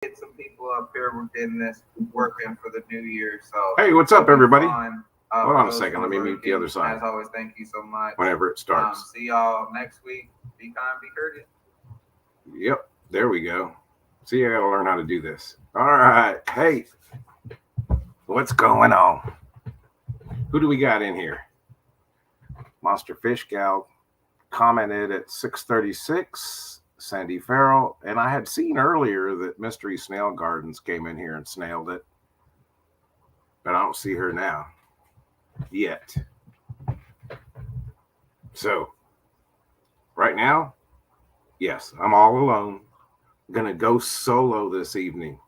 get some people up here. We're getting this working for the new year. So hey, what's up, everybody? Hold on a those second. who Let me are mute the other side. As always, thank you so much. Whenever it starts. See y'all next week. Be kind, be courteous. Yep, there we go. See, I gotta learn how to do this. All right. Hey, what's going on? Who do we got in here? Monster Fish Gal commented at 6:36. Sandy Farrell, and I had seen earlier that Mystery Snail Gardens came in here and snailed it, but I don't see her now yet. So right now, yes, I'm all alone. I'm gonna go solo this evening,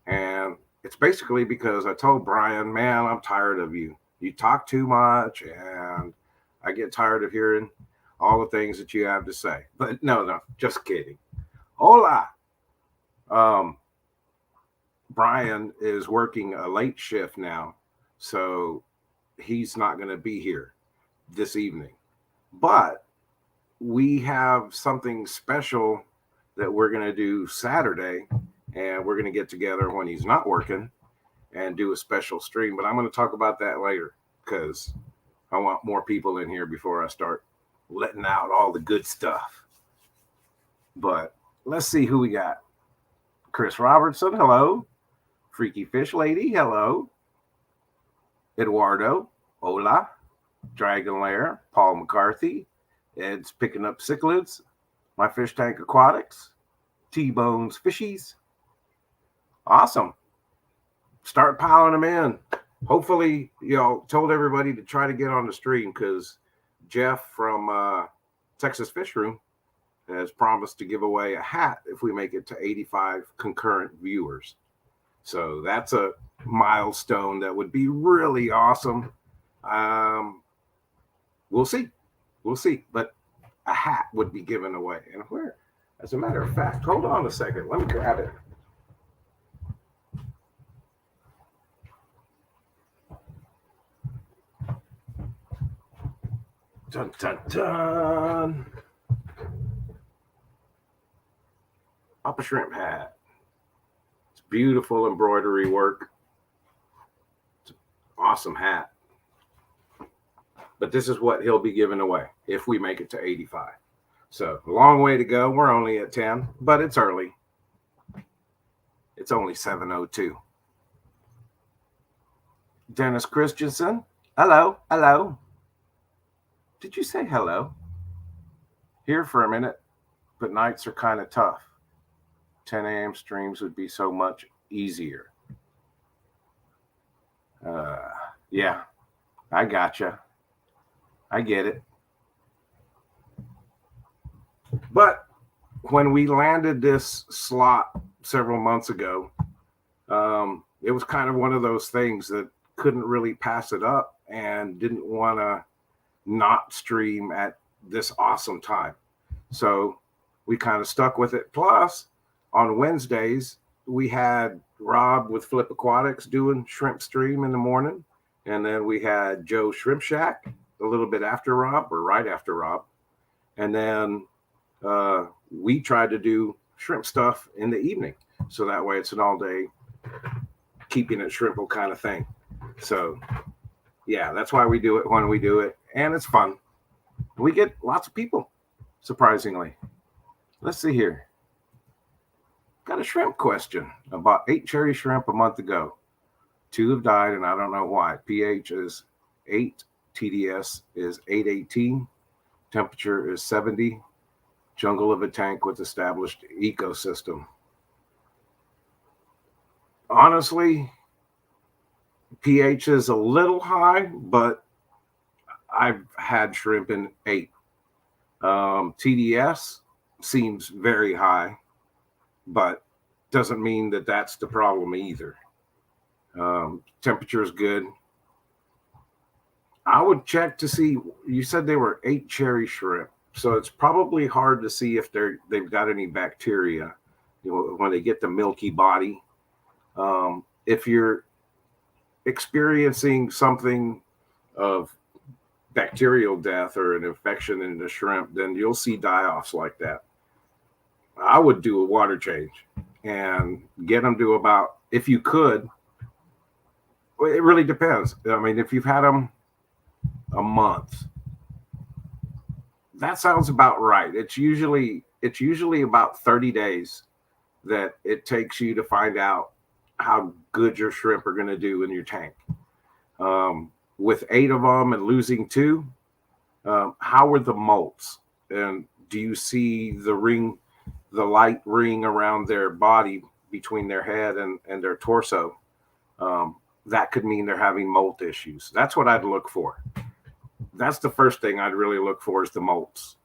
and it's basically because I told Brian, man, I'm tired of you. You talk too much, and I get tired of hearing all the things that you have to say. But no, just kidding. Hola. Brian is working a late shift now, so he's not going to be here this evening. But we have something special that we're going to do Saturday, and we're going to get together when he's not working and do a special stream. But I'm going to talk about that later because I want more people in here before I start letting out all the good stuff. But let's see who we got. Chris Robertson, hello. Freaky Fish Lady, hello. Eduardo, hola. Dragon Lair, Paul McCarthy. Ed's picking up cichlids. My Fish Tank Aquatics. T-Bones Fishies. Awesome. Start piling them in. Hopefully, told everybody to try to get on the stream because Jeff from Texas Fish Room has promised to give away a hat if we make it to 85 concurrent viewers. So that's a milestone that would be really awesome. We'll see. But a hat would be given away. And where? As a matter of fact, hold on a second. Let me grab it. Dun, dun, dun. Papa Shrimp hat. It's beautiful embroidery work. It's an awesome hat. But this is what he'll be giving away if we make it to 85. So a long way to go. We're only at 10, but it's early. It's only 7:02. Dennis Christensen. Hello. Did you say hello? Here for a minute, but nights are kind of tough. 10 a.m. streams would be so much easier. Yeah, I gotcha. I get it. But when we landed this slot several months ago, it was kind of one of those things that couldn't really pass it up and didn't want to not stream at this awesome time. So we kind of stuck with it. Plus, on Wednesdays, we had Rob with Flip Aquatics doing shrimp stream in the morning. And then we had Joe Shrimp Shack a little bit after Rob or right after Rob. And then we tried to do shrimp stuff in the evening. So that way it's an all day keeping it shrimple kind of thing. So yeah, that's why we do it when we do it. And it's fun. We get lots of people, surprisingly. Let's see here. Got a shrimp question. I bought 8 cherry shrimp a month ago. 2 have died, and I don't know why. pH is 8. TDS is 818. Temperature is 70. Jungle of a tank with established ecosystem. Honestly, pH is a little high, but I've had shrimp in 8. TDS seems very high, but doesn't mean that that's the problem either. Temperature is good. I would check to see. You said they were 8 cherry shrimp, so it's probably hard to see if they've got any bacteria. When they get the milky body. If you're experiencing something of bacterial death or an infection in the shrimp, then you'll see die-offs like that. I would do a water change. and get them to about, if you could, it really depends. I mean, if you've had them a month, that sounds about right. It's usually about 30 days that it takes you to find out how good your shrimp are going to do in your tank. With 8 of them and losing 2, how are the molts? And do you see the light ring around their body between their head and their torso? That could mean they're having molt issues. That's what I'd look for. That's the first thing I'd really look for, is the molts.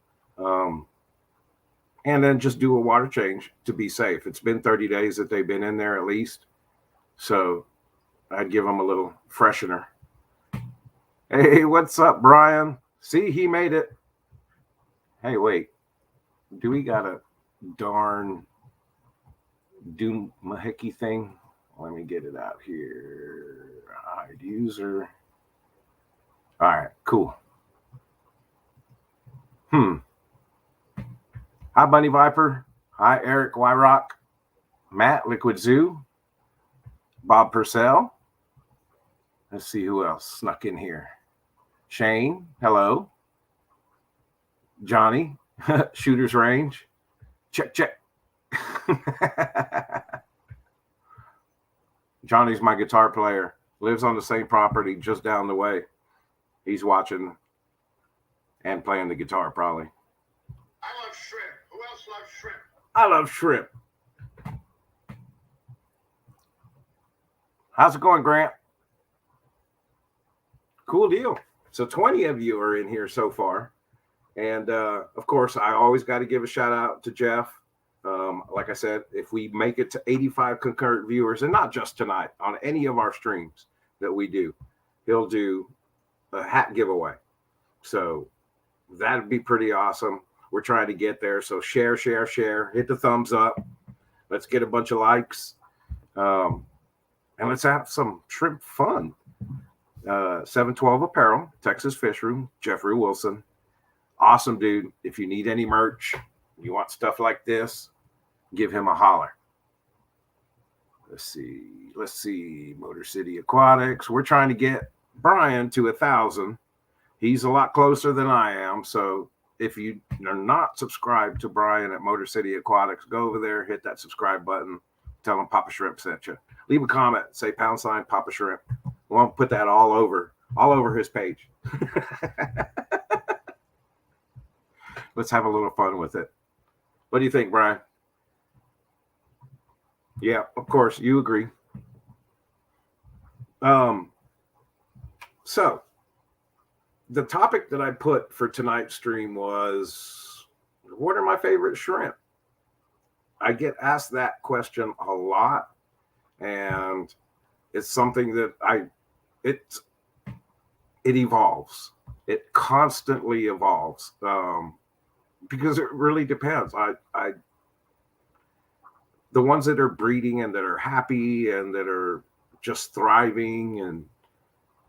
And then just do a water change to be safe. It's been 30 days that they've been in there at least. So I'd give them a little freshener. Hey, what's up, Brian? See, he made it. Hey, wait. Do we got a darn doohickey thing? Let me get it out here. Hide user. All right, cool. Hi, Bunny Viper. Hi, Eric Wyrock. Matt, Liquid Zoo. Bob Purcell. Let's see who else snuck in here. Shane, hello. Johnny, Shooter's Range. Check. Johnny's my guitar player. Lives on the same property just down the way. He's watching and playing the guitar, probably. I love shrimp. Who else loves shrimp? I love shrimp. How's it going, Grant? Cool deal. So 20 of you are in here so far. And of course, I always got to give a shout out to Jeff. Like I said, if we make it to 85 concurrent viewers, and not just tonight, on any of our streams that we do, he'll do a hat giveaway. So that'd be pretty awesome. We're trying to get there. So share. Hit the thumbs up. Let's get a bunch of likes. And let's have some shrimp fun. 712 Apparel, Texas Fish Room, Jeffrey Wilson. Awesome dude. If you need any merch, you want stuff like this, give him a holler. Let's see. Motor City Aquatics. We're trying to get Brian to 1,000. He's a lot closer than I am. So if you are not subscribed to Brian at Motor City Aquatics, go over there, hit that subscribe button, tell him Papa Shrimp sent you. Leave a comment, say # Papa Shrimp. We'll put that all over his page. Let's have a little fun with it. What do you think, Brian? Yeah, of course, you agree. So the topic that I put for tonight's stream was, what are my favorite shrimp? I get asked that question a lot, and it's something that it evolves. It constantly evolves. Because it really depends. The ones that are breeding and that are happy and that are just thriving, and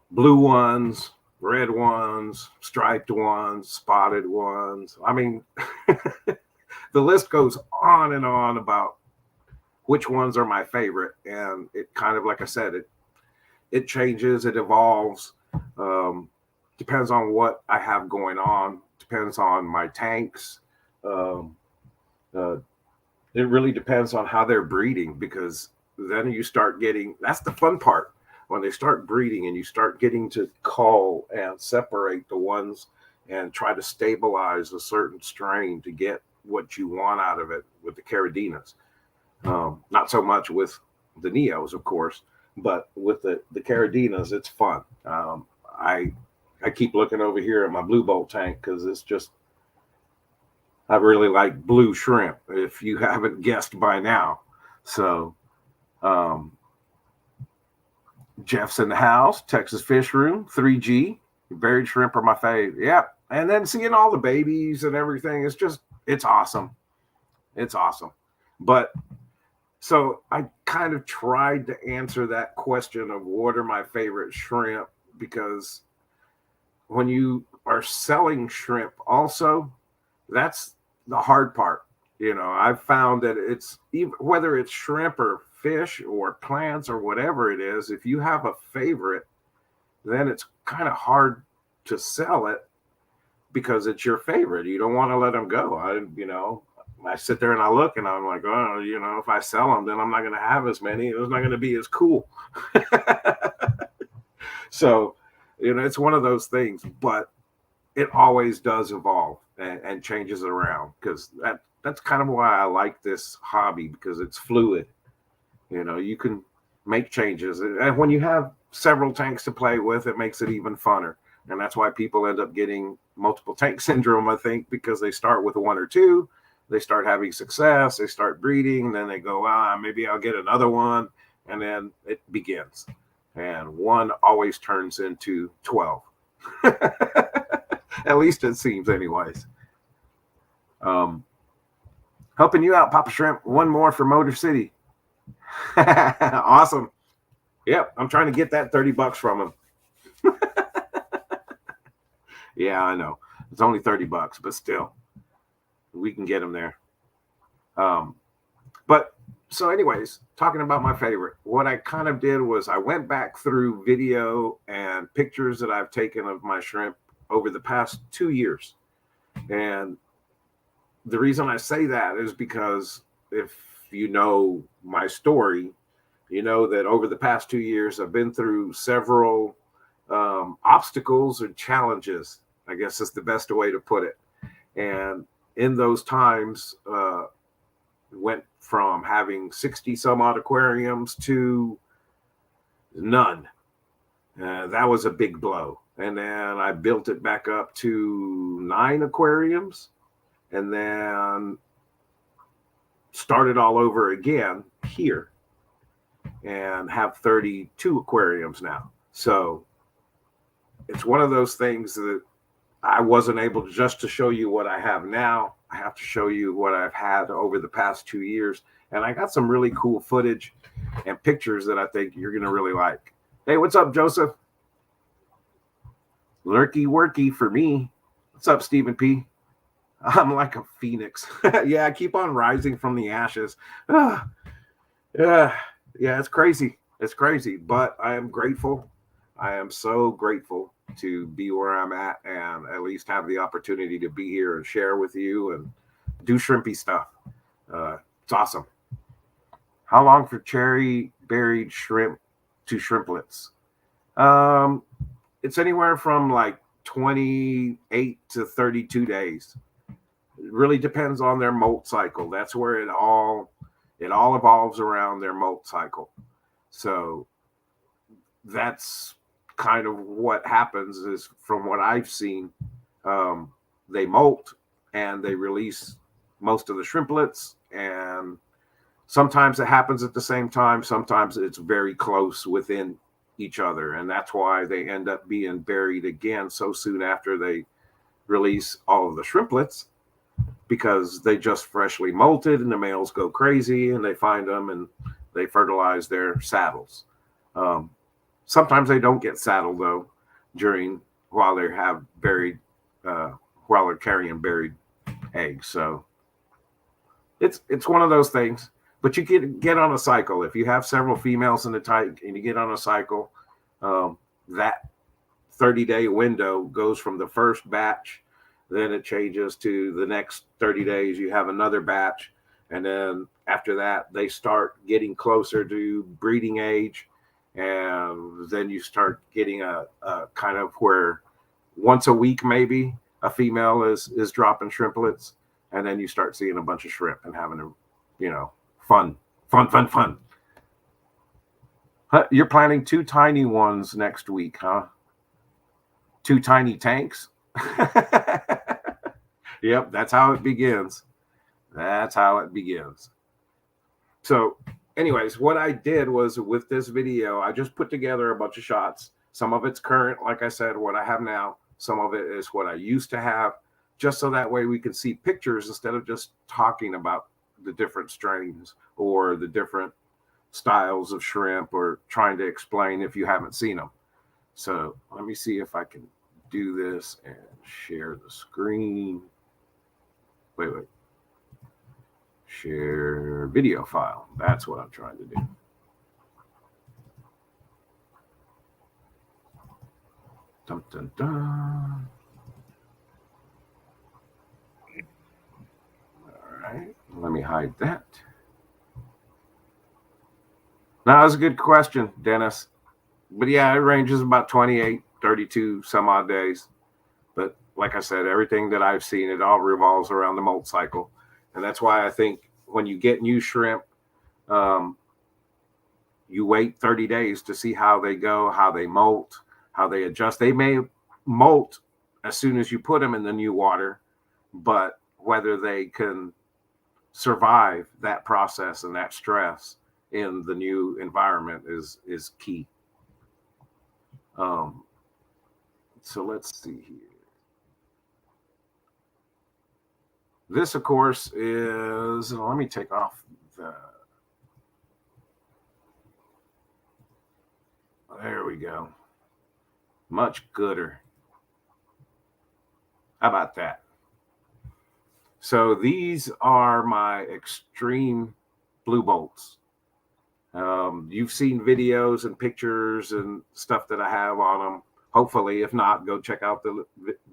blue ones, red ones, striped ones, spotted ones. I mean, the list goes on and on about which ones are my favorite. And it kind of, like I said, it changes, it evolves. Depends on what I have going on. Depends on my tanks. It really depends on how they're breeding, because then you start getting, that's the fun part, when they start breeding and you start getting to cull and separate the ones and try to stabilize a certain strain to get what you want out of it with the Caradinas. Not so much with the Neos, of course, but with the Caradinas, it's fun. I keep looking over here at my Blue Bolt tank because it's just, I really like blue shrimp, if you haven't guessed by now. So Jeff's in the house, Texas Fish Room, 3G, buried shrimp are my fave. Yep. And then seeing all the babies and everything, it's awesome. It's awesome. But so I kind of tried to answer that question of what are my favorite shrimp, because when you are selling shrimp also, that's the hard part. I've found that it's even whether it's shrimp or fish or plants or whatever it is, if you have a favorite, then it's kind of hard to sell it because it's your favorite. You don't want to let them go. I sit there and I look and I'm like, oh, if I sell them, then I'm not going to have as many. It's not going to be as cool. So, it's one of those things, but it always does evolve and changes around, because that's kind of why I like this hobby, because it's fluid. You can make changes. And when you have several tanks to play with, it makes it even funner. And that's why people end up getting multiple tank syndrome, I think, because they start with one or two, they start having success, they start breeding, then they go, maybe I'll get another one. And then it begins. And one always turns into 12. At least it seems, anyways. Helping you out, Papa Shrimp. One more for Motor City. Awesome. Yep, I'm trying to get that $30 from him. Yeah, I know. It's only $30, but still, we can get him there. But so anyways, talking about my favorite, what I kind of did was I went back through video and pictures that I've taken of my shrimp over the past 2 years. And the reason I say that is because if you know my story, you know that over the past 2 years, I've been through several obstacles or challenges, I guess is the best way to put it. And in those times, went from having 60 some odd aquariums to none. That was a big blow. And then I built it back up to 9 aquariums, and then started all over again here and have 32 aquariums now. So it's one of those things that I wasn't able to just to show you what I have now. I have to show you what I've had over the past 2 years. And I got some really cool footage and pictures that I think you're going to really like. Hey, what's up, Joseph? Lurky worky for me. What's up, Stephen P? I'm like a phoenix. Yeah, I keep on rising from the ashes. Yeah, it's crazy. It's crazy, but I am grateful. I am so grateful to be where I'm at and at least have the opportunity to be here and share with you and do shrimpy stuff. It's awesome. How long for cherry berried shrimp to shrimplets? It's anywhere from like 28 to 32 days. It really depends on their molt cycle. That's where it all evolves around their molt cycle. So that's kind of what happens is, from what I've seen, they molt and they release most of the shrimplets, and sometimes it happens at the same time. Sometimes it's very close within each other, and that's why they end up being buried again so soon after they release all of the shrimplets, because they just freshly molted and the males go crazy and they find them and they fertilize their saddles. Sometimes they don't get saddled though while they have while they're carrying buried eggs. So it's one of those things. But you get on a cycle. If you have several females in the type and you get on a cycle, that 30-day window goes from the first batch, then it changes to the next 30 days. You have another batch. And then after that, they start getting closer to breeding age. And then you start getting a kind of where once a week, maybe a female is dropping shrimplets. And then you start seeing a bunch of shrimp and having a, fun. You're planning 2 tiny ones next week, huh? 2 tiny tanks? Yep, that's how it begins. So anyways, what I did was, with this video, I just put together a bunch of shots. Some of it's current, like I said, what I have now. Some of it is what I used to have, just so that way we can see pictures instead of just talking about the different strains or the different styles of shrimp or trying to explain if you haven't seen them. So let me see if I can do this and share the screen. Wait. Share video file. That's what I'm trying to do. Dun, dun, dun. All right, let me hide that. Now, that's a good question, Dennis. But yeah, it ranges about 28, 32 some odd days. But like I said, everything that I've seen, it all revolves around the molt cycle. And that's why I think when you get new shrimp, you wait 30 days to see how they go, how they molt, how they adjust. They may molt as soon as you put them in the new water, but whether they can survive that process and that stress in the new environment is key. So let's see here. This, of course, is, let me take off the, there we go. Much gooder. How about that? So these are my extreme blue bolts. You've seen videos and pictures and stuff that I have on them. Hopefully, if not, go check out the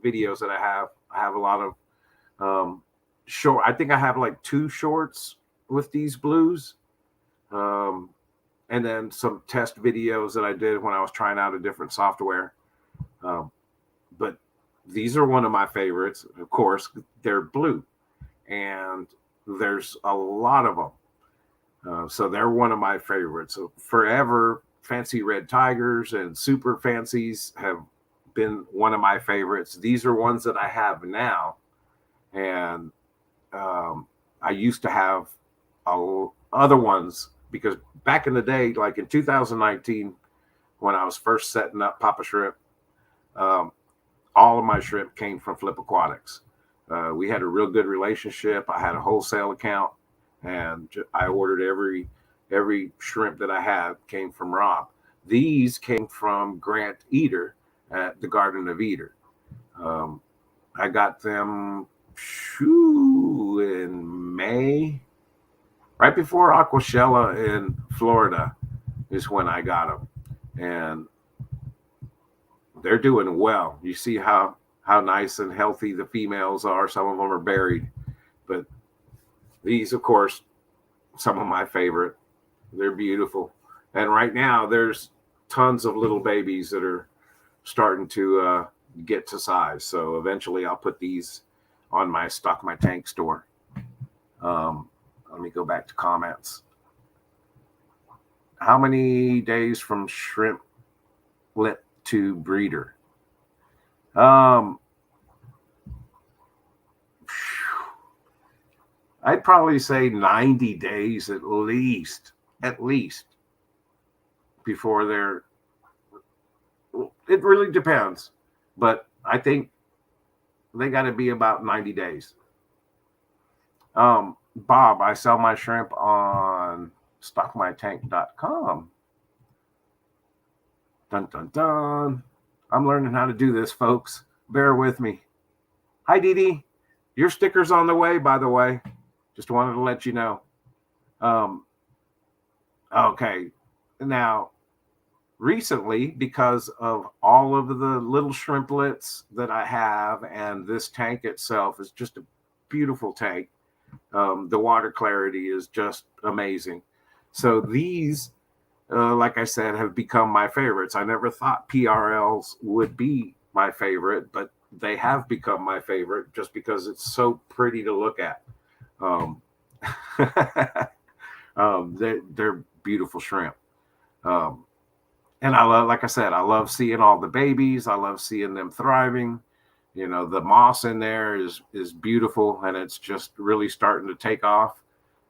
videos that I have. I have a lot of short. I think I have like 2 shorts with these blues, and then some test videos that I did when I was trying out a different software. But these are one of my favorites. Of course, they're blue, and there's a lot of them. So they're one of my favorites. So forever, fancy red tigers and super fancies have been one of my favorites. These are ones that I have now. And I used to have other ones because back in the day, like in 2019, when I was first setting up Papa Shrimp, all of my shrimp came from Flip Aquatics. We had a real good relationship. I had a wholesale account, and I ordered every shrimp that I had came from Rob. These came from Grant Eater at the Garden of Eater. I got them in May, right before Aquashella in Florida is when I got them, and they're doing well. You see how nice and healthy the females are. Some of them are buried, but these, of course, some of my favorite. They're beautiful. And right now there's tons of little babies that are starting to get to size. So eventually I'll put these on my Stock My Tank store. Let me go back to comments. How many days from shrimp lip to breeder? I'd probably say 90 days at least before they're, it really depends, but I think they got to be about 90 days. Bob, I sell my shrimp on stockmytank.com. Dun, dun, dun. I'm learning how to do this, folks. Bear with me. Hi, Dee Dee. Your sticker's on the way, by the way. Just wanted to let you know. Okay. Now, recently, because of all of the little shrimplets that I have, and this tank itself is just a beautiful tank. The water clarity is just amazing. So these, like I said, have become my favorites. I never thought PRLs would be my favorite, but they have become my favorite just because it's so pretty to look at. They're beautiful shrimp. And I love, like I said, I love seeing all the babies. I love seeing them thriving. You know, the moss in there is beautiful, and it's just really starting to take off.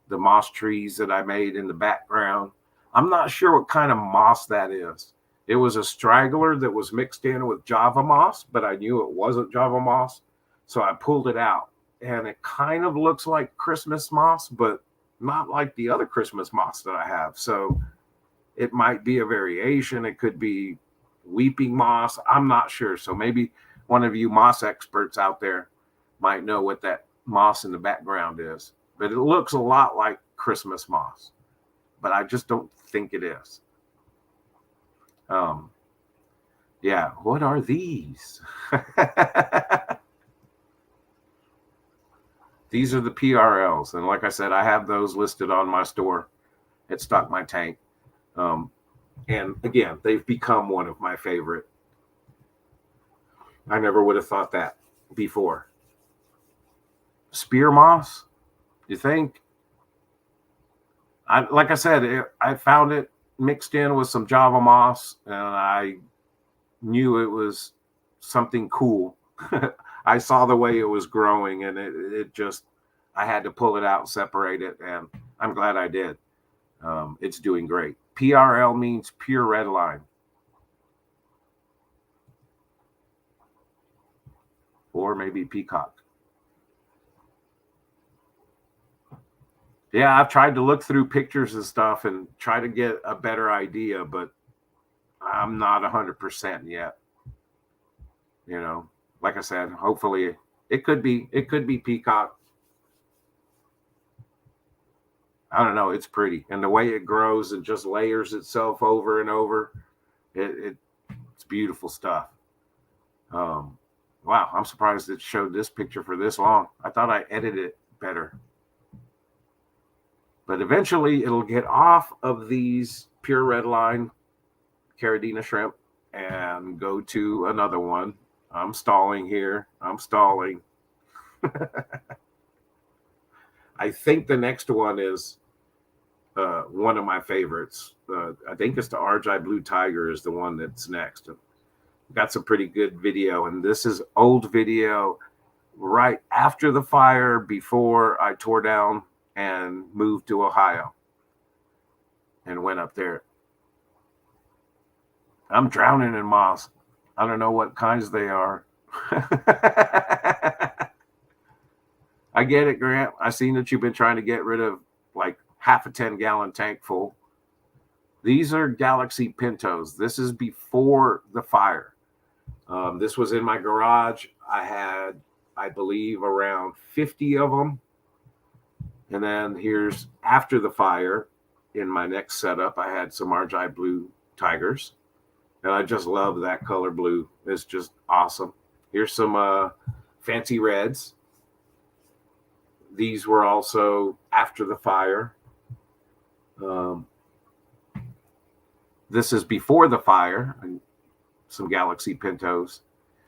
The moss trees that I made in the background. I'm not sure what kind of moss that is. It was a straggler that was mixed in with Java moss, but I knew it wasn't Java moss. So I pulled it out, and it kind of looks like Christmas moss, but not like the other Christmas moss that I have. So it might be a variation. It could be weeping moss. I'm not sure. So maybe one of you moss experts out there might know what that moss in the background is. but it looks a lot like Christmas moss, but I just don't think it is. Yeah, what are these? These are the PRLs, and like I said, I have those listed on my store at Stock My Tank. And again, they've become one of my favorite. I never would have thought that before. Spear moss, you think? Like I said, I found it mixed in with some Java moss, and I knew it was something cool. I saw the way it was growing, and it just, I had to pull it out and separate it, and I'm glad I did. It's doing great. PRL means pure red line. Or maybe peacock. Yeah, I've tried to look through pictures and stuff and try to get a better idea, but I'm not 100% yet. You know, like I said, hopefully it could be peacock. I don't know. It's pretty, and the way it grows and just layers itself over and over, it's beautiful stuff. Wow, I'm surprised it showed this picture for this long. I thought I edited it better. But eventually it'll get off of these pure red line Caridina shrimp and go to another one. I'm stalling here. I'm stalling. I think the next one is one of my favorites. I think it's the RJ Blue Tiger is the one that's next. Got some pretty good video, and this is old video right after the fire, before I tore down and moved to Ohio and went up there. I'm drowning in moss. I don't know what kinds they are. I get it, Grant. I seen that you've been trying to get rid of like half a 10-gallon tank full. These are Galaxy Pintos. This is before the fire. This was in my garage. I had, I believe, around 50 of them. And then here's after the fire. In my next setup, I had some RJ Blue Tigers. And I just love that color blue. It's just awesome. Here's some fancy reds. These were also after the fire. This is before the fire. Some Galaxy Pintos.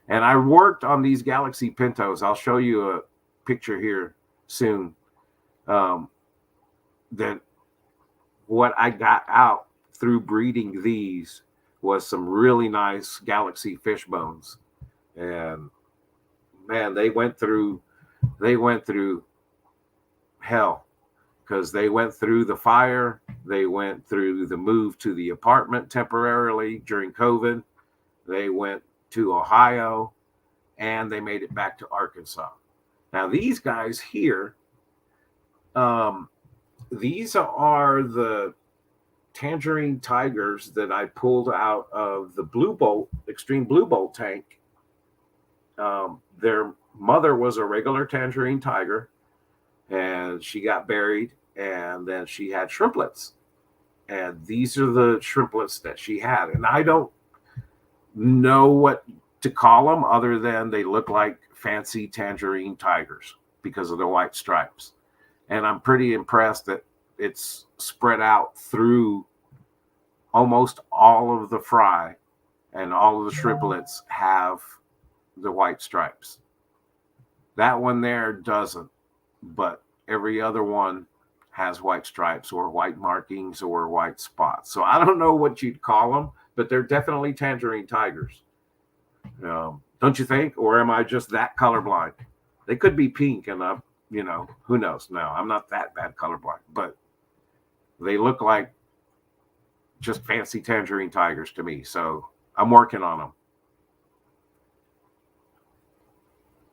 And I worked on these Galaxy Pintos. I'll show you a picture here soon. That what I got out through breeding these was some really nice Galaxy fish bones. And man, they went through hell, because they went through the fire. They went through the move to the apartment temporarily during COVID. They went to Ohio, and they made it back to Arkansas. Now these guys here, these are the Tangerine Tigers that I pulled out of the Blue Bolt, Extreme Blue Bolt tank. Their mother was a regular Tangerine Tiger, and she got buried, and then she had shrimplets. And these are the shrimplets that she had. And I don't know what to call them other than they look like fancy Tangerine Tigers because of the white stripes. And I'm pretty impressed that it's spread out through almost all of the fry, and all of the shrimplets have the white stripes. That one there doesn't, but every other one has white stripes or white markings or white spots. So I don't know what you'd call them, but they're definitely Tangerine Tigers. Don't you think? Or am I just that colorblind? They could be pink, and who knows? No, I'm not that bad colorblind, but they look like just fancy Tangerine Tigers to me. So I'm working on them.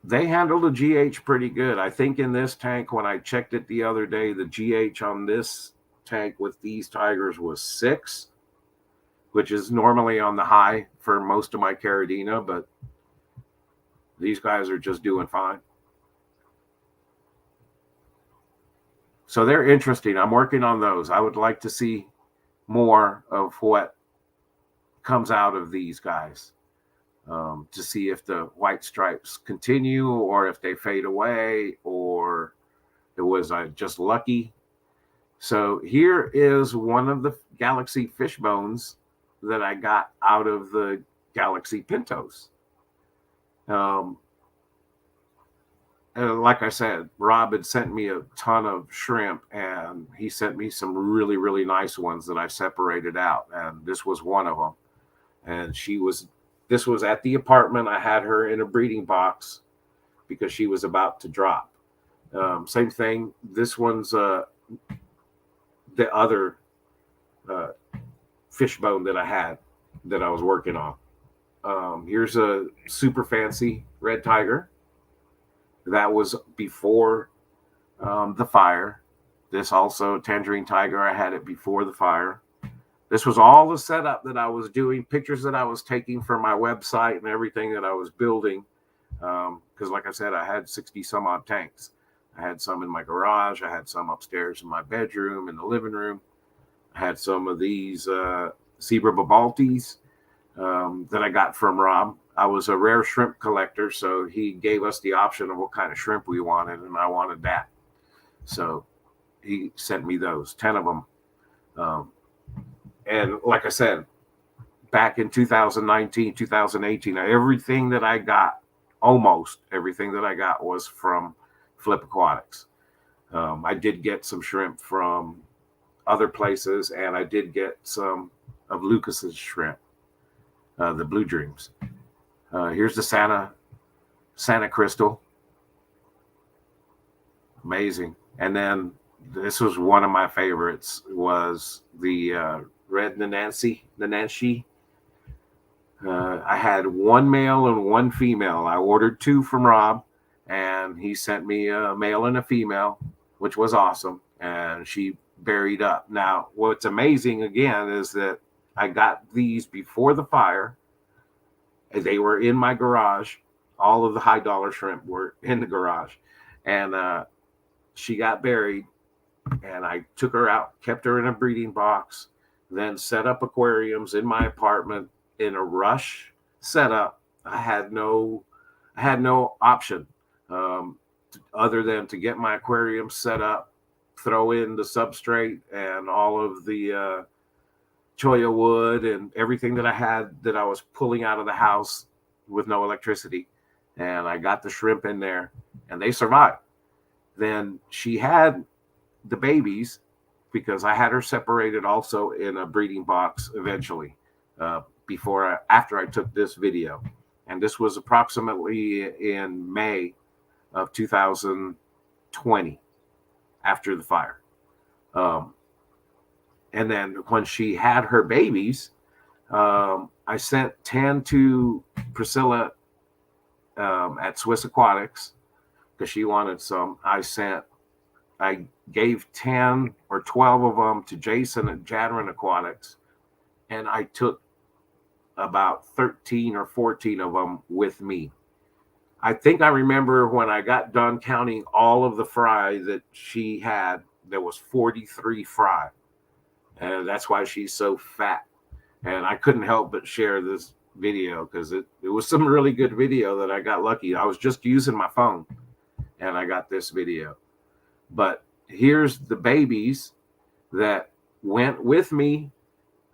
They handle the GH pretty good. I think in this tank, when I checked it the other day, the GH on this tank with these tigers was 6, which is normally on the high for most of my Caridina, but these guys are just doing fine. So they're interesting. I'm working on those. I would like to see more of what comes out of these guys, to see if the white stripes continue or if they fade away, or it was just lucky. So here is one of the Galaxy fish bones that I got out of the Galaxy Pintos. And like I said, Rob had sent me a ton of shrimp, and he sent me some really, really nice ones that I separated out. And this was one of them. And this was at the apartment. I had her in a breeding box because she was about to drop. Same thing. This one's the other fish bone that I had that I was working on. Here's a super fancy red tiger. That was before the fire. This also, Tangerine Tiger, I had it before the fire. This was all the setup that I was doing, pictures that I was taking for my website and everything that I was building. Because like I said, I had 60 some odd tanks. I had some in my garage. I had some upstairs in my bedroom, in the living room. I had some of these zebra babaltis that I got from Rob. I was a rare shrimp collector, so he gave us the option of what kind of shrimp we wanted, and I wanted that. So he sent me those, 10 of them. And like I said, back in 2019, 2018, everything that I got, almost everything that I got, was from Flip Aquatics. I did get some shrimp from other places, and I did get some of Lucas's shrimp, the Blue Dreams. Here's the Santa Crystal. Amazing. And then this was one of my favorites, was the red Nanansi. I had one male and one female. I ordered 2 from Rob, and he sent me a male and a female, which was awesome. And she buried up. Now, what's amazing again is that I got these before the fire. They were in my garage. All of the high dollar shrimp were in the garage. And she got buried, and I took her out, kept her in a breeding box, then set up aquariums in my apartment in a rush setup. I had no option other than to get my aquarium set up, throw in the substrate and all of the cholla wood and everything that I had that I was pulling out of the house with no electricity. And I got the shrimp in there, and they survived. Then she had the babies, because I had her separated also in a breeding box eventually, after I took this video. And this was approximately in May of 2020, after the fire. And then when she had her babies, I sent 10 to Priscilla at Swiss Aquatics because she wanted some. I gave 10 or 12 of them to Jason at Jadron Aquatics, and I took about 13 or 14 of them with me. I think I remember when I got done counting all of the fry that she had, there was 43 fry. And that's why she's so fat. And I couldn't help but share this video because it was some really good video that I got lucky. I was just using my phone, and I got this video. But here's the babies that went with me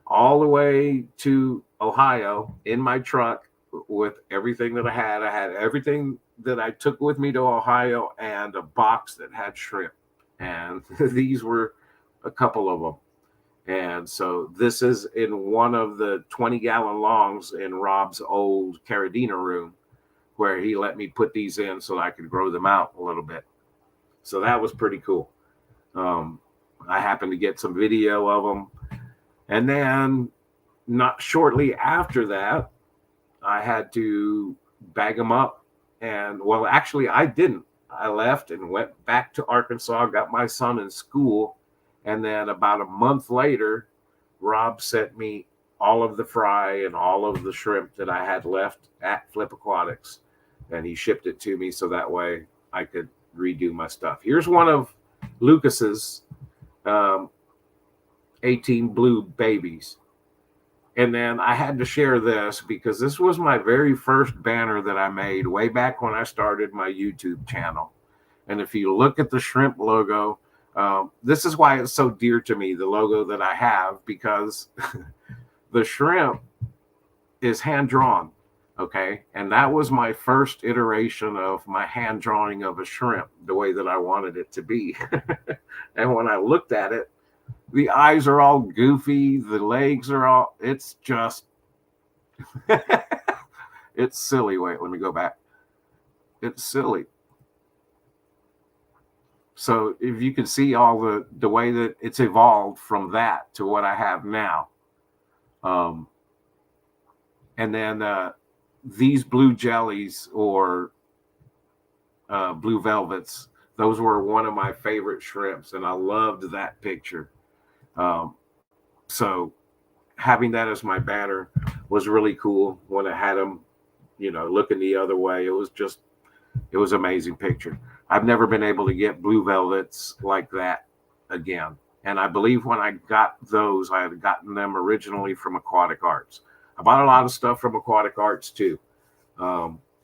all the way to Ohio in my truck with everything that I had. I had everything that I took with me to Ohio and a box that had shrimp. And these were a couple of them. And so this is in one of the 20-gallon longs in Rob's old Carradina room, where he let me put these in so I could grow them out a little bit. So that was pretty cool. I happened to get some video of them. And then not shortly after that, I had to bag them up. And well, actually I didn't. I left and went back to Arkansas, got my son in school. And then about a month later, Rob sent me all of the fry and all of the shrimp that I had left at Flip Aquatics. And he shipped it to me so that way I could redo my stuff. Here's one of Lucas's 18 blue babies. And then I had to share this because this was my very first banner that I made way back when I started my YouTube channel. And if you look at the shrimp logo, this is why it's so dear to me, the logo that I have, because the shrimp is hand drawn. Okay. And that was my first iteration of my hand drawing of a shrimp, the way that I wanted it to be. And when I looked at it, the eyes are all goofy. The legs are all, it's just, it's silly. Wait, let me go back. It's silly. So if you can see all the way that it's evolved from that to what I have now. And then these blue jellies or blue velvets, those were one of my favorite shrimps. And I loved that picture. So having that as my banner was really cool. When I had them, looking the other way, it was an amazing picture. I've never been able to get blue velvets like that again. And I believe when I got those, I had gotten them originally from Aquatic Arts. I bought a lot of stuff from Aquatic Arts too,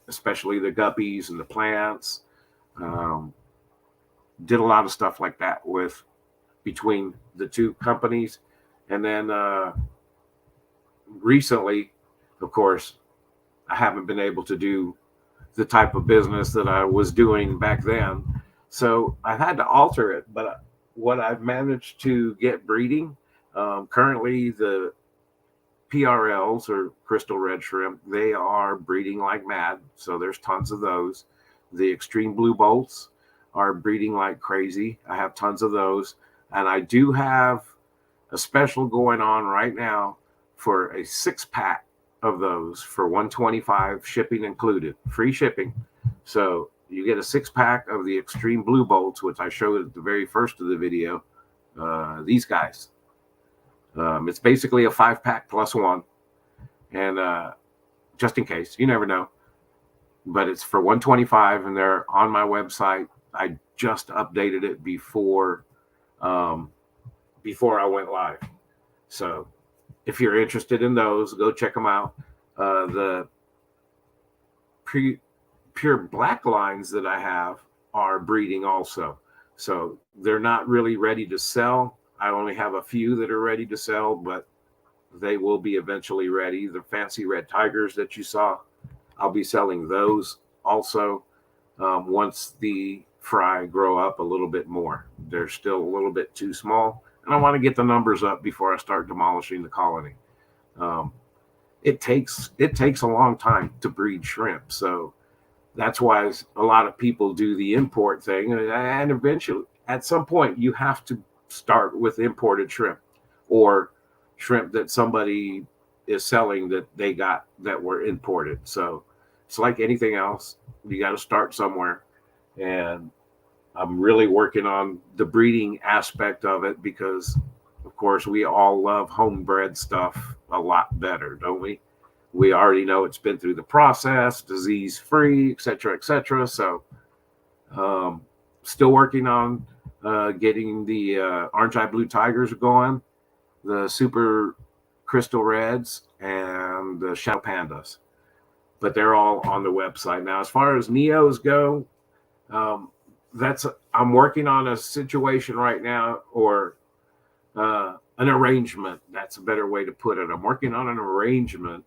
especially the guppies and the plants. Did a lot of stuff like that between the two companies. And then recently, of course, I haven't been able to do the type of business that I was doing back then. So I've had to alter it. But what I've managed to get breeding, currently the PRLs or crystal red shrimp, they are breeding like mad. So there's tons of those. The extreme blue bolts are breeding like crazy. I have tons of those. And I do have a special going on right now for a 6-pack of those for $125, shipping included, free shipping. So you get a 6-pack of the extreme blue bolts, which I showed at the very first of the video. These guys. It's basically a 5-pack plus one. And just in case, you never know. But it's for $125 and they're on my website. I just updated it before I went live. So if you're interested in those, go check them out. The pure black lines that I have are breeding also. So they're not really ready to sell. I only have a few that are ready to sell, but they will be eventually ready. The fancy red tigers that you saw, I'll be selling those also once the fry grow up a little bit more. They're still a little bit too small, and I want to get the numbers up before I start demolishing the colony. It takes a long time to breed shrimp, so that's why a lot of people do the import thing, and eventually at some point you have to start with imported shrimp or shrimp that somebody is selling that they got that were imported. So it's like anything else, you got to start somewhere. And I'm really working on the breeding aspect of it because, of course, we all love homebred stuff a lot better, don't we? We already know it's been through the process, disease-free, et cetera, et cetera. So still working on getting the orange-eye blue tigers going, the super crystal reds, and the shadow pandas. But they're all on the website. Now, as far as Neos go, I'm working on a situation right now, or an arrangement. That's a better way to put it. I'm working on an arrangement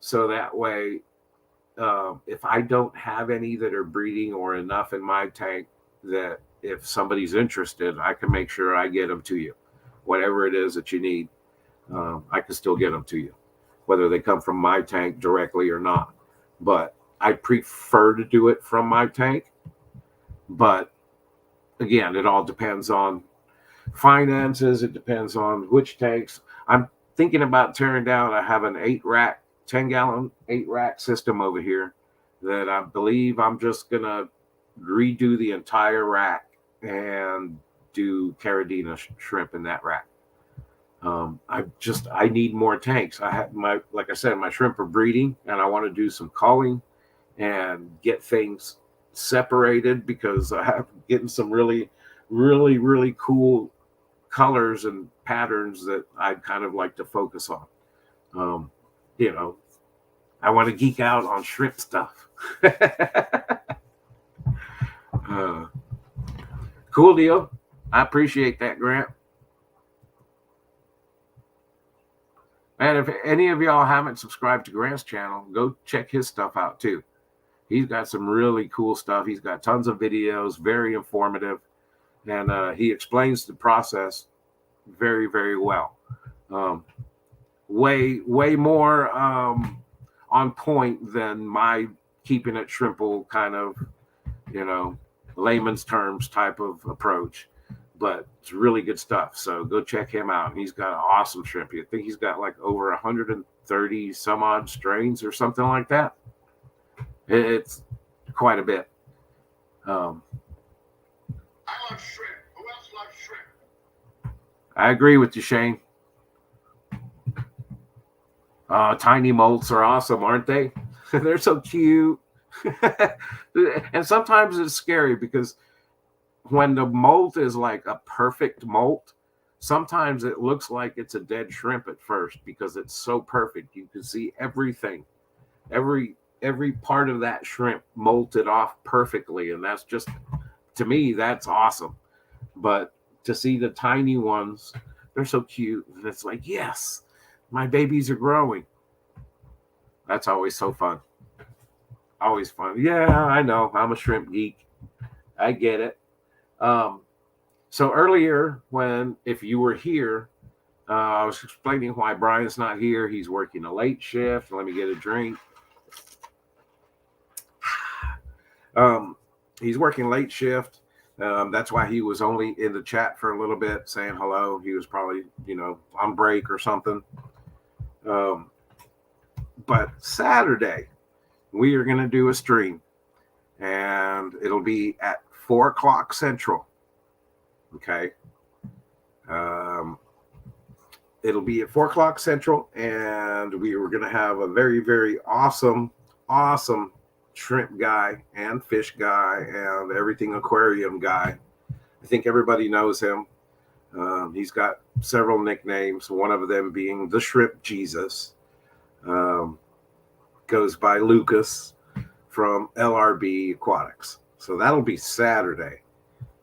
so that way, if I don't have any that are breeding or enough in my tank, that if somebody's interested, I can make sure I get them to you. Whatever it is that you need, I can still get them to you, whether they come from my tank directly or not. But I prefer to do it from my tank. But again, it all depends on finances. It depends on which tanks. I'm thinking about tearing down. I have an 10-gallon 8-rack system over here that I believe I'm just going to redo the entire rack and do Caridina shrimp in that rack. I need more tanks. I have like I said, my shrimp are breeding, and I want to do some culling and get things separated because I have getting some really really, really cool colors and patterns that I'd kind of like to focus on. You know, I want to geek out on shrimp stuff. Cool deal. I appreciate that, Grant. And if any of y'all haven't subscribed to Grant's channel, go check his stuff out too. He's got some really cool stuff. He's got tons of videos, very informative, and he explains the process very, very well. Way more on point than my keeping it shrimple kind of, layman's terms type of approach. But it's really good stuff. So go check him out. He's got an awesome shrimp. I think he's got like over 130 some odd strains or something like that. It's quite a bit. I love shrimp. Who else loves shrimp? I agree with you, Shane. Tiny molts are awesome, aren't they? They're so cute. And sometimes it's scary because when the molt is like a perfect molt, sometimes it looks like it's a dead shrimp at first because it's so perfect. You can see everything, every part of that shrimp molted off perfectly. And that's just, to me, that's awesome. But to see the tiny ones, they're so cute. And it's like, yes, my babies are growing. That's always so fun. Always fun. Yeah, I know. I'm a shrimp geek. I get it. So earlier, if you were here, I was explaining why Brian's not here. He's working a late shift. Let me get a drink. He's working late shift. That's why he was only in the chat for a little bit saying hello. He was probably, on break or something. But Saturday, we are going to do a stream, and it'll be at 4:00 Central. Okay. It'll be at 4:00 Central, and we were going to have a very, very awesome shrimp guy and fish guy and everything aquarium guy. I think everybody knows him. He's got several nicknames, one of them being the Shrimp Jesus. Goes by Lucas from LRB Aquatics. So that'll be Saturday.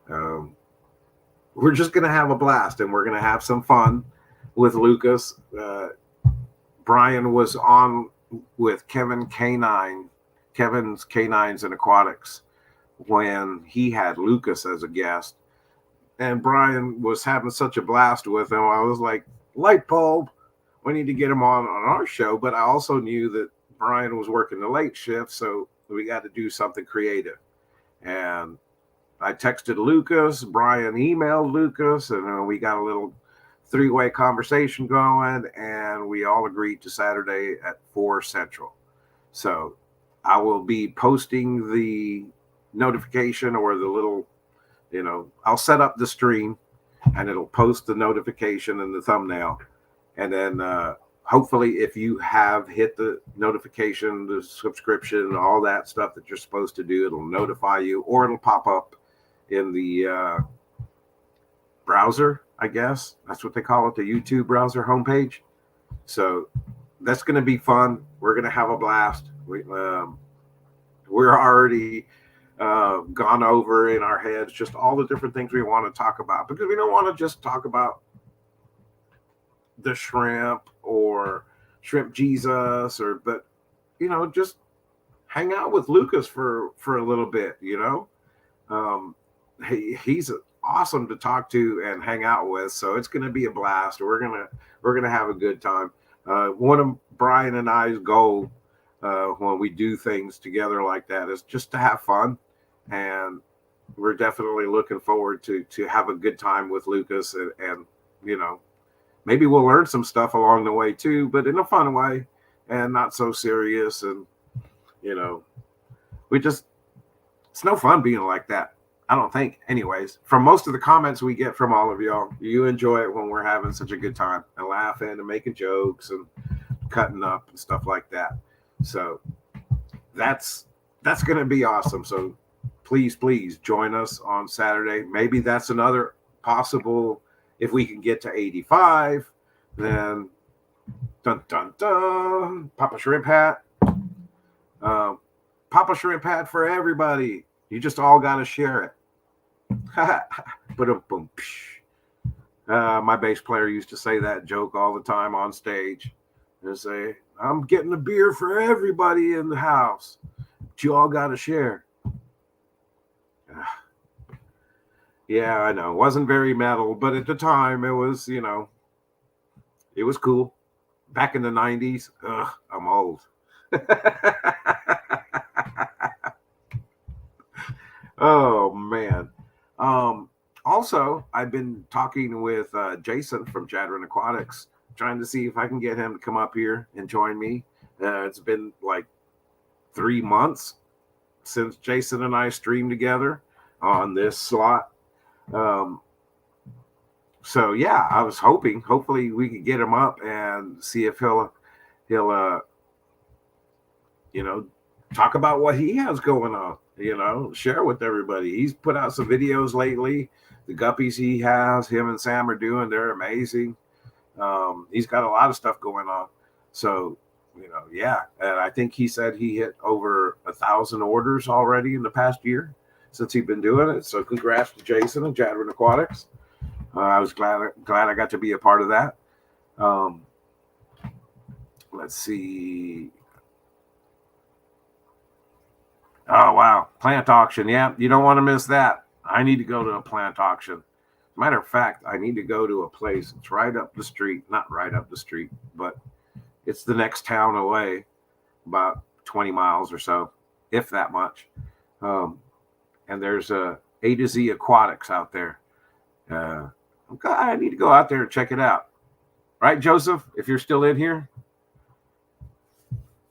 We're just going to have a blast, and we're going to have some fun with Lucas. Brian was on with Kevin's Canines and Aquatics, when he had Lucas as a guest. And Brian was having such a blast with him. I was like, light bulb, we need to get him on our show. But I also knew that Brian was working the late shift, so we got to do something creative. And I texted Lucas, Brian emailed Lucas, and we got a little three-way conversation going, and we all agreed to Saturday at 4 Central. So I will be posting the notification or the little, I'll set up the stream, and it'll post the notification and the thumbnail. And then hopefully if you have hit the notification, the subscription, all that stuff that you're supposed to do, it'll notify you, or it'll pop up in the browser, I guess. That's what they call it, the YouTube browser homepage. So that's going to be fun. We're going to have a blast. We're already gone over in our heads just all the different things we want to talk about, because we don't want to just talk about the shrimp or Shrimp Jesus, but just hang out with Lucas for a little bit. He's awesome to talk to and hang out with, so it's going to be a blast. We're gonna have a good time. One of Brian and I's goal when we do things together like that is just to have fun, and we're definitely looking forward to have a good time with Lucas, and maybe we'll learn some stuff along the way too, but in a fun way and not so serious. And it's no fun being like that, I don't think. Anyways, from most of the comments we get from all of y'all, you enjoy it when we're having such a good time and laughing and making jokes and cutting up and stuff like that. So that's going to be awesome. So please join us on Saturday. Maybe that's another possible. If we can get to 85, then dun dun dun. Papa Shrimp hat. Papa Shrimp hat for everybody. You just all got to share it. Boom. My bass player used to say that joke all the time on stage. And say, I'm getting a beer for everybody in the house. But you all got to share. Yeah, I know. It wasn't very metal, but at the time it was, you know, it was cool. Back in the 90s. I'm old. Oh, man. Also, I've been talking with Jason from Tangerine Aquatics, trying to see if I can get him to come up here and join me. It's been like 3 months since Jason and I streamed together on this slot. So yeah, I was hopefully we could get him up and see if he'll you know, talk about what he has going on, you know, share with everybody. He's put out some videos lately. The guppies he has, him and Sam are doing, they're amazing. He's got a lot of stuff going on. So, you know, yeah. And I think he said he hit over 1,000 orders already in the past year since he's been doing it. So congrats to Jason and Tangerine Aquatics. I was glad I got to be a part of that. Let's see. Oh, wow. Plant auction. Yeah, you don't want to miss that. I need to go to a plant auction. Matter of fact, I need to go to a place. It's right up the street. Not right up the street, but it's the next town away, about 20 miles or so, if that much. And there's a to Z Aquatics out there. I need to go out there and check it out. Right, Joseph? If you're still in here?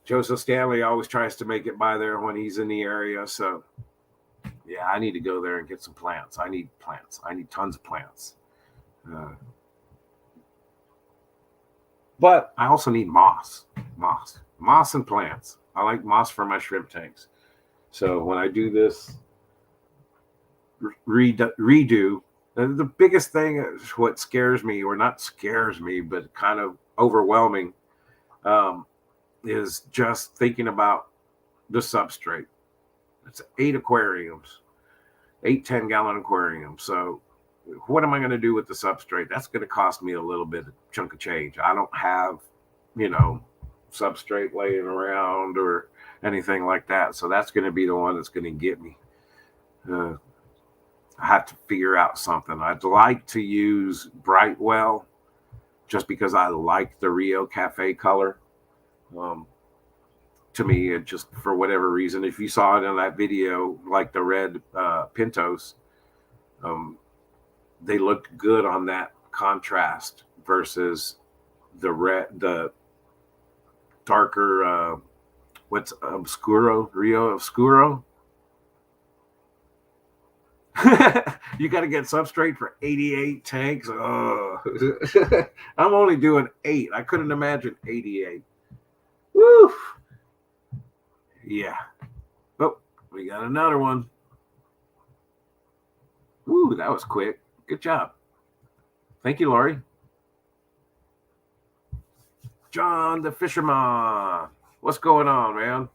Joseph Stanley always tries to make it by there when he's in the area. So, yeah, I need to go there and get some plants. I need plants. I need tons of plants. But I also need moss and plants. I like moss for my shrimp tanks. So when I do this redo, the biggest thing is what scares me, or not scares me, but kind of overwhelming, is just thinking about the substrate. It's 8 aquariums, 8 10-gallon aquariums. So what am I going to do with the substrate? That's going to cost me a little bit of chunk of change. I don't have, you know, substrate laying around or anything like that. So that's going to be the one that's going to get me. I have to figure out something. I'd like to use Brightwell just because I like the Rio Cafe color. To me, it just, for whatever reason, if you saw it in that video, like the red Pintos, they looked good on that contrast versus the darker, what's Obscuro, Rio Obscuro. You got to get substrate for 88 tanks. Oh. I'm only doing 8. I couldn't imagine 88. Woo! Yeah. Oh, we got another one. Woo, that was quick. Good job. Thank you, Laurie. John the Fisherman. What's going on, man?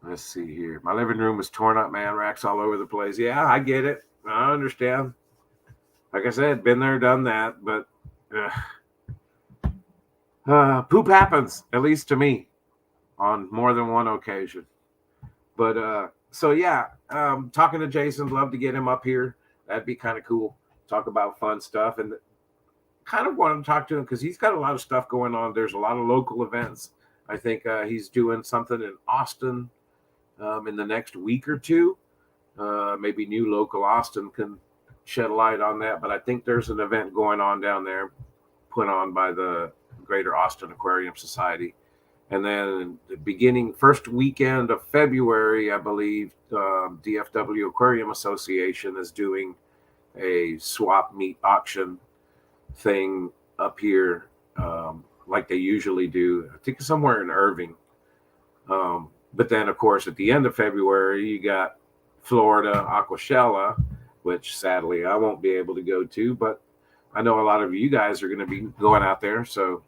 Let's see here. My living room is torn up, man. Racks all over the place. Yeah, I get it. I understand. Like I said, been there, done that. But poop happens, at least to me, on more than one occasion. But so, yeah, talking to Jason, love to get him up here. That'd be kind of cool. Talk about fun stuff. And kind of want to talk to him because he's got a lot of stuff going on. There's a lot of local events. I think he's doing something in Austin in the next week or two. Maybe New Local Austin can shed light on that. But I think there's an event going on down there put on by the Greater Austin Aquarium Society. And then the first weekend of February, I believe, DFW Aquarium Association is doing a swap meet auction thing up here like they usually do. I think somewhere in Irving. But then, of course, at the end of February, you got Florida Aquashella, which sadly I won't be able to go to, but I know a lot of you guys are going to be going out there. So,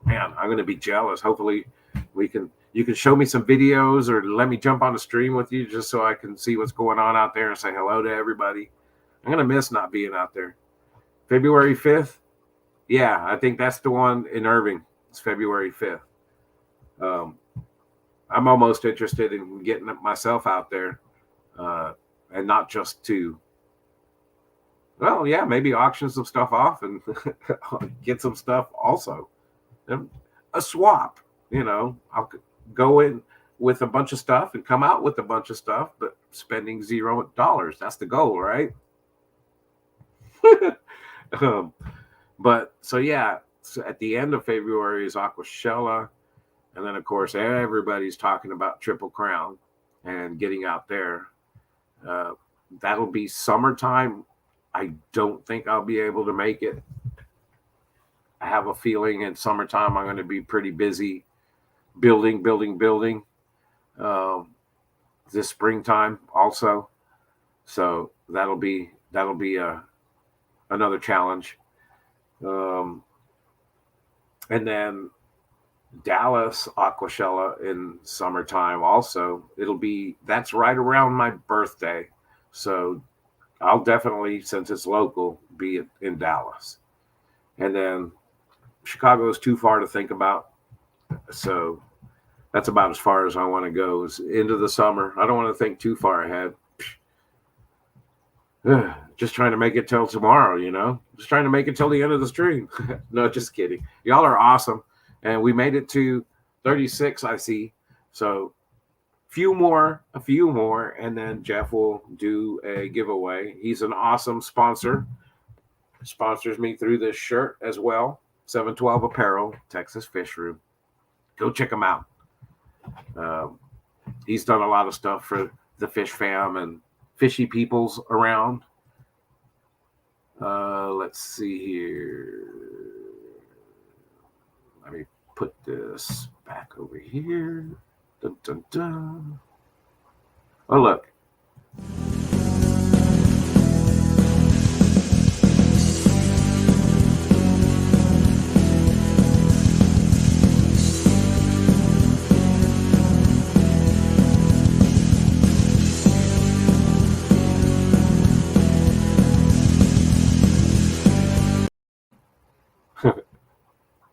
man, I'm going to be jealous. Hopefully, you can show me some videos or let me jump on the stream with you just so I can see what's going on out there and say hello to everybody. I'm going to miss not being out there. February 5th. Yeah, I think that's the one in Irving. It's February 5th. I'm almost interested in getting myself out there and not just to, well, yeah, maybe auction some stuff off and get some stuff also. And a swap, I'll go in with a bunch of stuff and come out with a bunch of stuff, but spending $0. That's the goal, right? But so, yeah, so at the end of February is Aquashella. And then, of course, everybody's talking about Triple Crown and getting out there. That'll be summertime. I don't think I'll be able to make it. I have a feeling in summertime I'm going to be pretty busy building. This springtime also. So that'll be another challenge. And then Dallas Aquashella in summertime also. That's right around my birthday. So I'll definitely, since it's local, be in Dallas. And then Chicago is too far to think about. So that's about as far as I want to go is into the summer. I don't want to think too far ahead. Just trying to make it till tomorrow, just trying to make it till the end of the stream. No, just kidding. Y'all are awesome. And we made it to 36, I see. So a few more, and then Jeff will do a giveaway. He's an awesome sponsor. Sponsors me through this shirt as well. 712 Apparel, Texas Fish Room. Go check him out. He's done a lot of stuff for the fish fam and fishy peoples around. Let's see here. Let me put this back over here. Dun, dun, dun. Oh, look.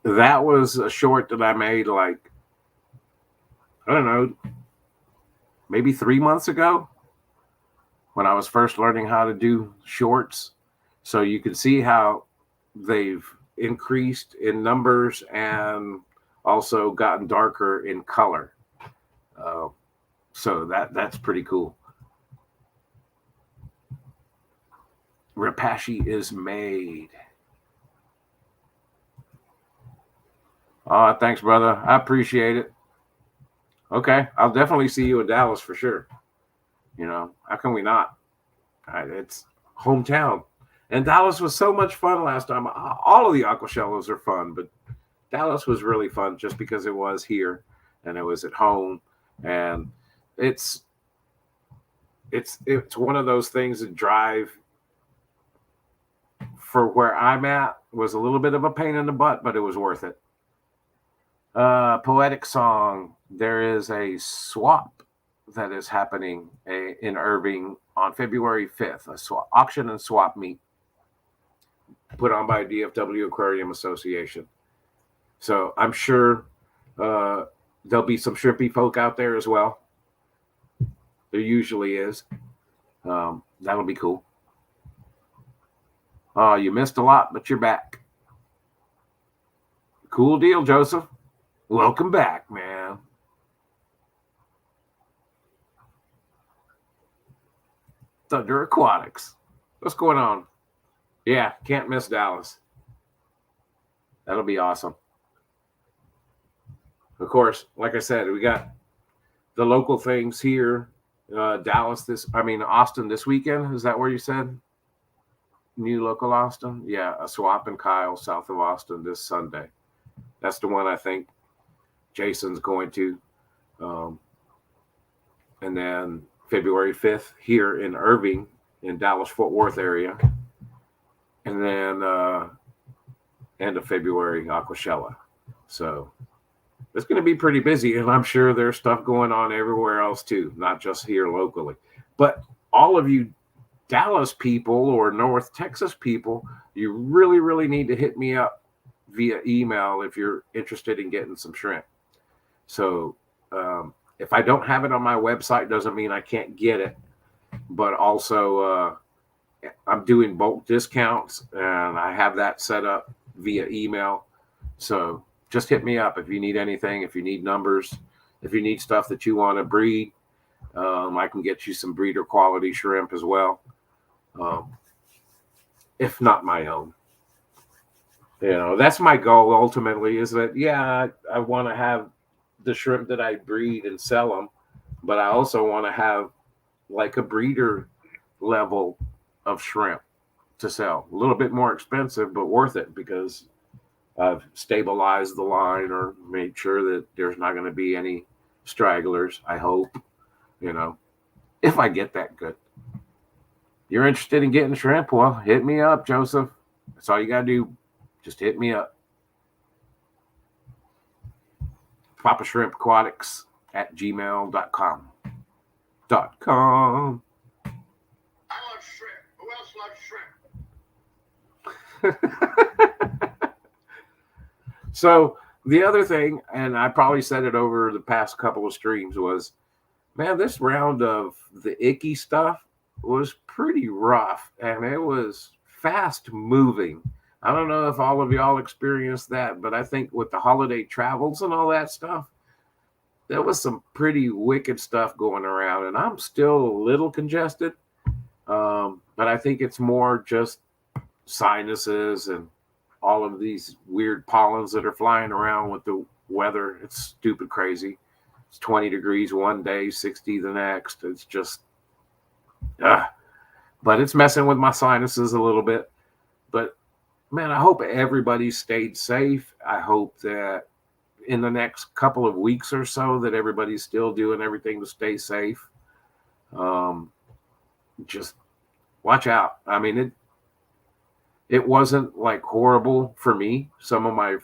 That was a short that I made like, I don't know, maybe 3 months ago when I was first learning how to do shorts. So you can see how they've increased in numbers and also gotten darker in color. So that's pretty cool. Repashy is made. Thanks, brother. I appreciate it. Okay, I'll definitely see you in Dallas for sure. How can we not? It's hometown. And Dallas was so much fun last time. All of the Aquashellas are fun, but Dallas was really fun just because it was here and it was at home. And it's one of those things that drive for where I'm at was a little bit of a pain in the butt, but it was worth it. Poetic Song. There is a swap that is happening in Irving on February 5th, a auction and swap meet put on by DFW Aquarium Association. So I'm sure there'll be some shrimpy folk out there as well. There usually is. That'll be cool. You missed a lot, but you're back. Cool deal, Joseph. Welcome back, man. Thunder Aquatics. What's going on? Yeah, can't miss Dallas. That'll be awesome. Of course, like I said, we got the local things here. Austin this weekend. Is that where you said? New Local Austin. Yeah, a Swap and Kyle south of Austin this Sunday. That's the one I think Jason's going to. And then February 5th here in Irving, in Dallas Fort Worth area. And then end of February, Aquashella. So it's going to be pretty busy. And I'm sure there's stuff going on everywhere else too, not just here locally. But all of you Dallas people or North Texas people, you really, really need to hit me up via email if you're interested in getting some shrimp. So if I don't have it on my website, doesn't mean I can't get it. But also, I'm doing bulk discounts, and I have that set up via email. So just hit me up if you need anything, if you need numbers, if you need stuff that you want to breed. I can get you some breeder quality shrimp as well. If not my own. You know, that's my goal ultimately, is that, yeah, I want to have the shrimp that I breed and sell them, but I also want to have like a breeder level of shrimp to sell. A little bit more expensive, but worth it, because I've stabilized the line or made sure that there's not going to be any stragglers, I hope, you know, if I get that good. You're interested in getting shrimp? Well, hit me up, Joseph. That's all you got to do. Just hit me up. Papa Shrimp Aquatics at gmail.com. .com. I love shrimp. Who else loves shrimp? So the other thing, and I probably said it over the past couple of streams, was, man, this round of the icky stuff was pretty rough, and it was fast moving. I don't know if all of y'all experienced that, but I think with the holiday travels and all that stuff, there was some pretty wicked stuff going around, and I'm still a little congested. But I think it's more just sinuses and all of these weird pollens that are flying around with the weather. It's stupid crazy. It's 20 degrees one day, 60 the next. It's just, but it's messing with my sinuses a little bit. But man, I hope everybody stayed safe. I hope that in the next couple of weeks or so that everybody's still doing everything to stay safe. Just watch out. I mean, it wasn't like horrible for me. Some of my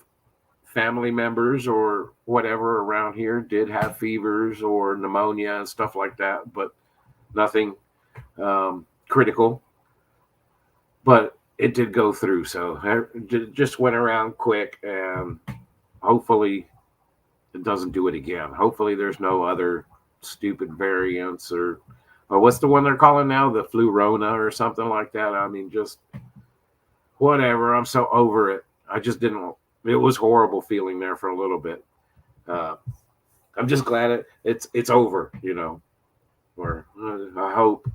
family members or whatever around here did have fevers or pneumonia and stuff like that, but nothing critical. But it did go through, so it just went around quick, and hopefully it doesn't do it again. Hopefully there's no other stupid variants or what's the one they're calling now? The Flurona or something like that. I mean, just whatever. I'm so over it. I just didn't. It was horrible feeling there for a little bit. I'm just glad it's over, you know, or I hope.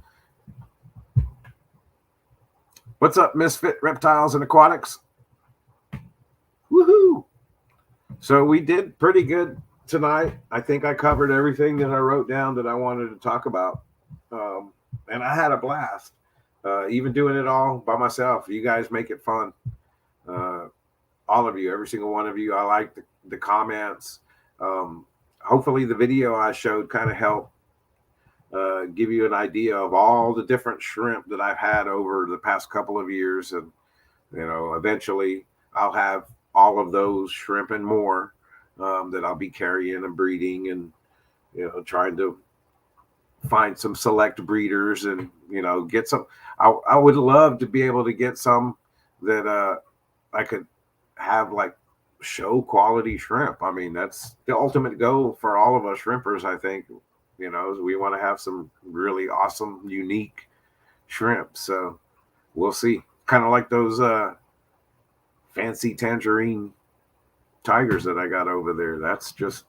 What's up, Misfit Reptiles and Aquatics? Woohoo! So we did pretty good tonight. I think I covered everything that I wrote down that I wanted to talk about. And I had a blast. Even doing it all by myself. You guys make it fun. All of you, every single one of you. I like the comments. Hopefully the video I showed kind of helped give you an idea of all the different shrimp that I've had over the past couple of years. And, you know, eventually I'll have all of those shrimp and more that I'll be carrying and breeding, and, you know, trying to find some select breeders and, you know, get some. I would love to be able to get some that I could have like show quality shrimp. I mean, that's the ultimate goal for all of us shrimpers, I think. You know, we want to have some really awesome, unique shrimp. So we'll see. Kind of like those fancy Tangerine Tigers that I got over there. That's just,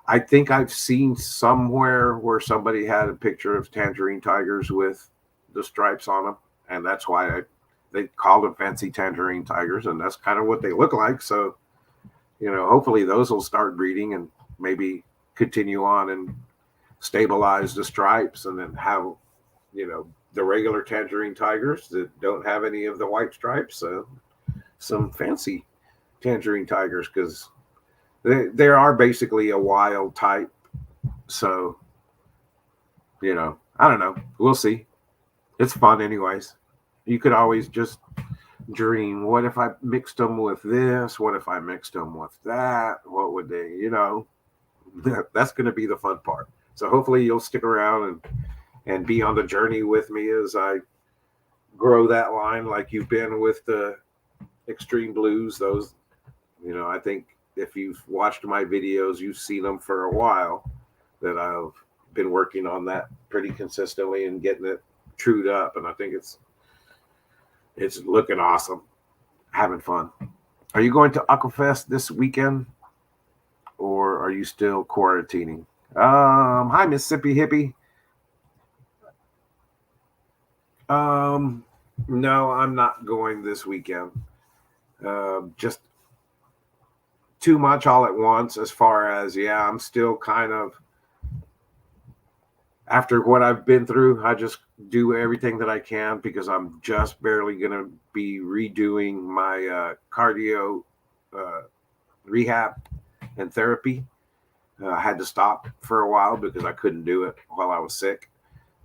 I think I've seen somewhere where somebody had a picture of Tangerine Tigers with the stripes on them, and that's why they called them fancy Tangerine Tigers, and that's kind of what they look like. So, you know, hopefully those will start breeding and maybe continue on and stabilize the stripes, and then have the regular Tangerine Tigers that don't have any of the white stripes, some fancy Tangerine Tigers, because they are basically a wild type. So, I don't know. We'll see. It's fun anyways. You could always just dream, what if I mixed them with this? What if I mixed them with that? What would they, that's going to be the fun part. So hopefully you'll stick around and be on the journey with me as I grow that line like you've been with the extreme blues. Those, I think if you've watched my videos, you've seen them for a while, that I've been working on that pretty consistently and getting it trued up. And I think it's looking awesome. Having fun. Are you going to Aquafest this weekend, or are you still quarantining? Hi, Mississippi Hippie. No, I'm not going this weekend. Just too much all at once, as far as, I'm still kind of, after what I've been through, I just do everything that I can, because I'm just barely going to be redoing my cardio rehab and therapy. I had to stop for a while because I couldn't do it while I was sick.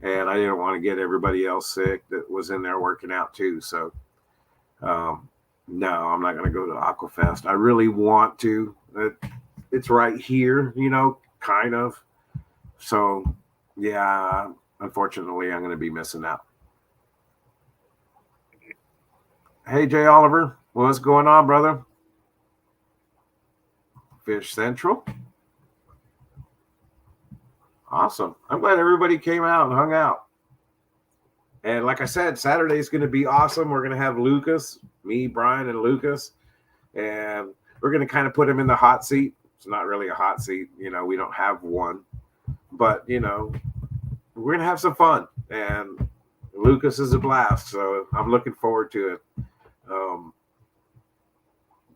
And I didn't want to get everybody else sick that was in there working out too. So, no, I'm not going to go to Aquafest. I really want to. It's right here, kind of. So, yeah, unfortunately, I'm going to be missing out. Hey, Jay Oliver, what's going on, brother? Fish Central. Awesome. I'm glad everybody came out and hung out. And like I said, Saturday is going to be awesome. We're going to have Lucas, me, Brian, and Lucas. And we're going to kind of put him in the hot seat. It's not really a hot seat. We don't have one. But, we're going to have some fun. And Lucas is a blast. So I'm looking forward to it.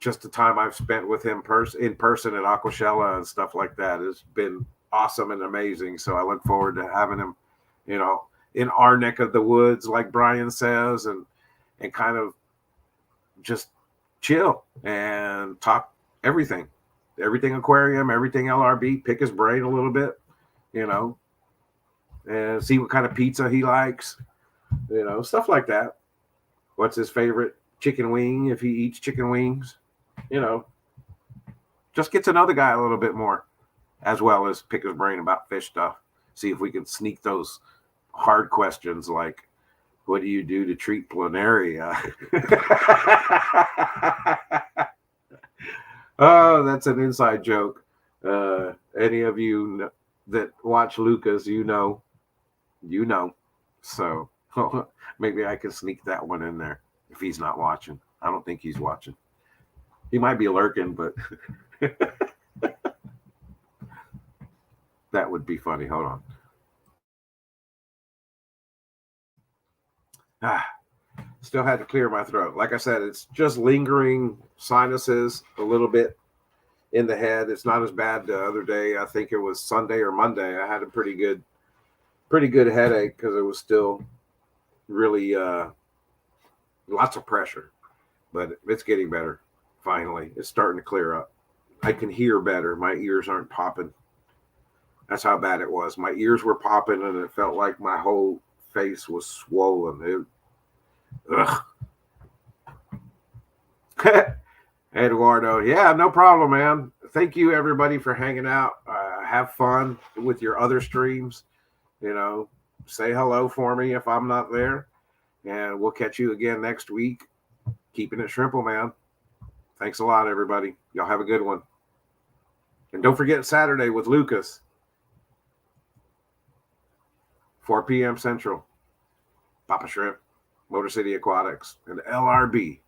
Just the time I've spent with him in person at Aquashella and stuff like that has been awesome and amazing. So I look forward to having him, in our neck of the woods, like Brian says, and kind of just chill and talk everything aquarium, everything LRB, pick his brain a little bit, and see what kind of pizza he likes, stuff like that. What's his favorite chicken wing if he eats chicken wings, just get to know the guy a little bit more, as well as pick his brain about fish stuff. See if we can sneak those hard questions like, what do you do to treat Planaria? Oh, that's an inside joke. Any of you that watch Lucas, you know. So maybe I can sneak that one in there if he's not watching. I don't think he's watching. He might be lurking, but that would be funny. Hold on. Still had to clear my throat. Like I said, it's just lingering sinuses a little bit in the head. It's not as bad the other day. I think it was Sunday or Monday. I had a pretty good headache because it was still really lots of pressure. But it's getting better. Finally, it's starting to clear up. I can hear better. My ears aren't popping. That's how bad it was. My ears were popping, and it felt like my whole face was swollen. Eduardo, yeah, no problem, man. Thank you, everybody, for hanging out. Have fun with your other streams. Say hello for me if I'm not there, and we'll catch you again next week. Keeping it shrimple, man. Thanks a lot, everybody. Y'all have a good one. And don't forget Saturday with Lucas. 4 p.m. Central. Papa Shrimp, Motor City Aquatics, and LRB.